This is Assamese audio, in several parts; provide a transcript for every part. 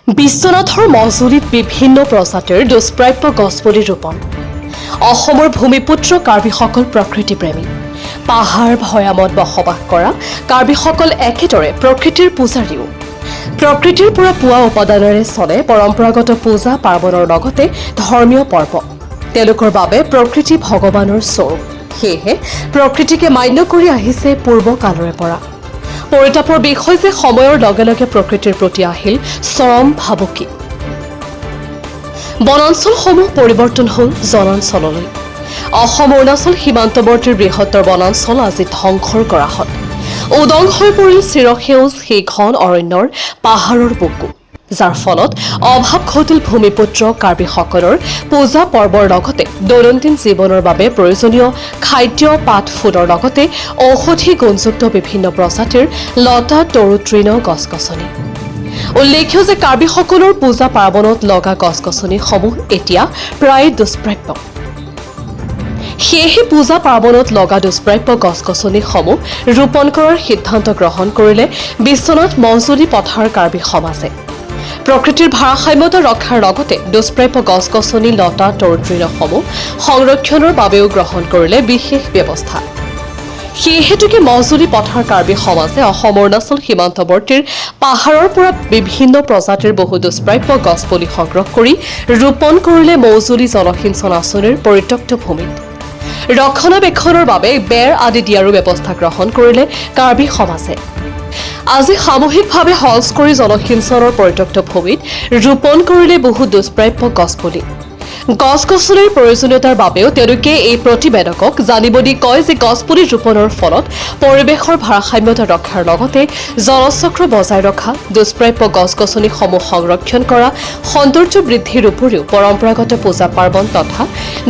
বিশ্বনাথৰ মজুলিত বিভিন্ন প্ৰজাতিৰ দুষ্প্ৰাপ্য গছপুলি ৰোপণ। অসমৰ ভূমিপুত্ৰ কাৰ্বিসকল প্ৰকৃতিপ্ৰেমী। পাহাৰ ভৈয়ামত বসবাস কৰা কাৰ্বিসকল একেদৰে প্ৰকৃতিৰ পূজাৰীও। প্ৰকৃতিৰ পৰা পোৱা উপাদানেৰে চলে পৰম্পৰাগত পূজা পাৰ্বণৰ লগতে ধৰ্মীয় পৰ্ব। তেওঁলোকৰ বাবে প্ৰকৃতি ভগৱানৰ স্বৰূপ। সেয়েহে প্ৰকৃতিকে মান্য কৰি আহিছে পূৰ্বকালৰে পৰা। পৰিতাপৰ বিষয় যে সময়ৰ লগে লগে প্ৰকৃতিৰ প্ৰতি আহিল চৰম ভাবুকি। বনাঞ্চলসমূহ পৰিৱৰ্তন হ'ল জনাঞ্চললৈ। অসম অৰুণাচল সীমান্তৱৰ্তী বৃহত্তৰ বনাঞ্চল আজি ধ্বংসৰ কৰা হ'ল। উদং হৈ পৰিল চিৰসেউজ সেই ঘন অৰণ্যৰ পাহাৰৰ বুকু, যাৰ ফলত অভাৱ ঘটিল ভূমিপুত্ৰ কাৰ্বিসকলৰ পূজা পৰ্বৰ লগতে দৈনন্দিন জীৱনৰ বাবে প্ৰয়োজনীয় খাদ্য পাত ফুলৰ লগতে ঔষধি গুণযুক্ত বিভিন্ন প্ৰজাতিৰ লতা তৰু তৃণ গছ গছনি। উল্লেখ্য যে কাৰ্বিসকলৰ পূজা পাৰ্বণত লগা গছ গছনিসমূহ এতিয়া প্ৰায় দুষ্প্ৰাপ্য। সেয়েহে পূজা পাৰ্বণত লগা দুষ্প্ৰাপ্য গছ গছনিসমূহ ৰোপণ কৰাৰ সিদ্ধান্ত গ্ৰহণ কৰিলে বিশ্বনাথ মজুলি পথাৰ কাৰ্বি সমাজে। প্ৰকৃতিৰ ভাৰসাম্যতা ৰক্ষাৰ লগতে দুষ্প্ৰাপ্য গছ গছনি লতা তৰু তৃণসমূহ সংৰক্ষণৰ বাবেও গ্ৰহণ কৰিলে বিশেষ ব্যৱস্থা। সেয়েহেতুকে মজুলি পথাৰ কাৰ্বি সমাজে অসম অৰুণাচল সীমান্তৱৰ্তীৰ পাহাৰৰ পৰা বিভিন্ন প্ৰজাতিৰ বহু দুষ্প্ৰাপ্য গছপুলি সংগ্ৰহ কৰি ৰোপণ কৰিলে মজুলি জলসিঞ্চন আঁচনিৰ পৰিত্যক্ত ভূমিত। ৰক্ষণাবেক্ষণৰ বাবে বেৰ আদি দিয়াৰো ব্যৱস্থা গ্ৰহণ কৰিলে কাৰ্বি সমাজে। আজি সামূহিকভাৱে হজ কৰি জলসিঞ্চনৰ পৰিত্যক্ত ভূমিত ৰোপণ কৰিলে বহু দুষ্প্ৰাপ্য গছপুলি। গছ গছনিৰ প্ৰয়োজনীয়তাৰ বাবেও তেওঁলোকে এই প্ৰতিবেদকক জানিব দি কয় যে গছপুলি ৰোপণৰ ফলত পৰিৱেশৰ ভাৰসাম্যতা ৰক্ষাৰ লগতে জলচক্ৰ বজাই ৰখা, দুষ্প্ৰাপ্য গছ গছনিসমূহ সংৰক্ষণ কৰা, সৌন্দৰ্য বৃদ্ধিৰ উপৰিও পৰম্পৰাগত পূজা পাৰ্বণ তথা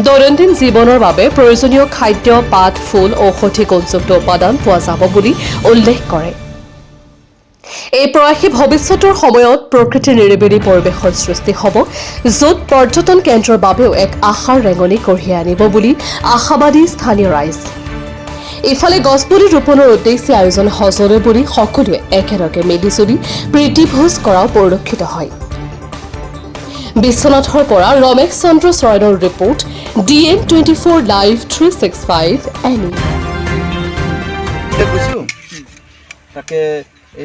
দৈনন্দিন জীৱনৰ বাবে প্ৰয়োজনীয় খাদ্য পাত ফুল ঔষধি গুণযুক্ত উপাদান পোৱা যাব বুলি উল্লেখ কৰে। এই প্ৰয়াসে ভৱিষ্যতৰ সময়ত প্ৰকৃতিৰ নিৰিবিলি পৰিৱেশৰ সৃষ্টি হ'ব, য'ত পৰ্যটন কেন্দ্ৰৰ বাবেও এক আশাৰ ৰেঙনি কঢ়িয়াই আনিব বুলি আশাবাদী স্থানীয় ৰাইজ। ইফালে গছপুলি ৰোপণৰ উদ্দেশ্যে আয়োজন সজলে বুলি সকলোৱে একেলগে মিলিজুলি প্ৰীতিভোজ কৰাও পৰিলক্ষিত হয়। বিশ্বনাথৰ পৰা ৰমেশ চন্দ্ৰ চৰাইনৰ ৰিপৰ্ট, DN24 লাইভ 365 এনি। তাকে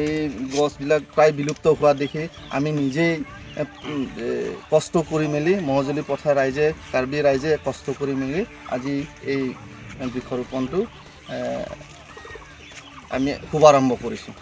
এই গছবিলাক প্ৰায় বিলুপ্ত হোৱা দেখি আমি নিজেই কষ্ট কৰি মেলি মজুলি পথাৰ ৰাইজে কাৰ্বি ৰাইজে কষ্ট কৰি মেলি আজি এই বৃক্ষৰোপণটো আমি শুভাৰম্ভ কৰিছোঁ।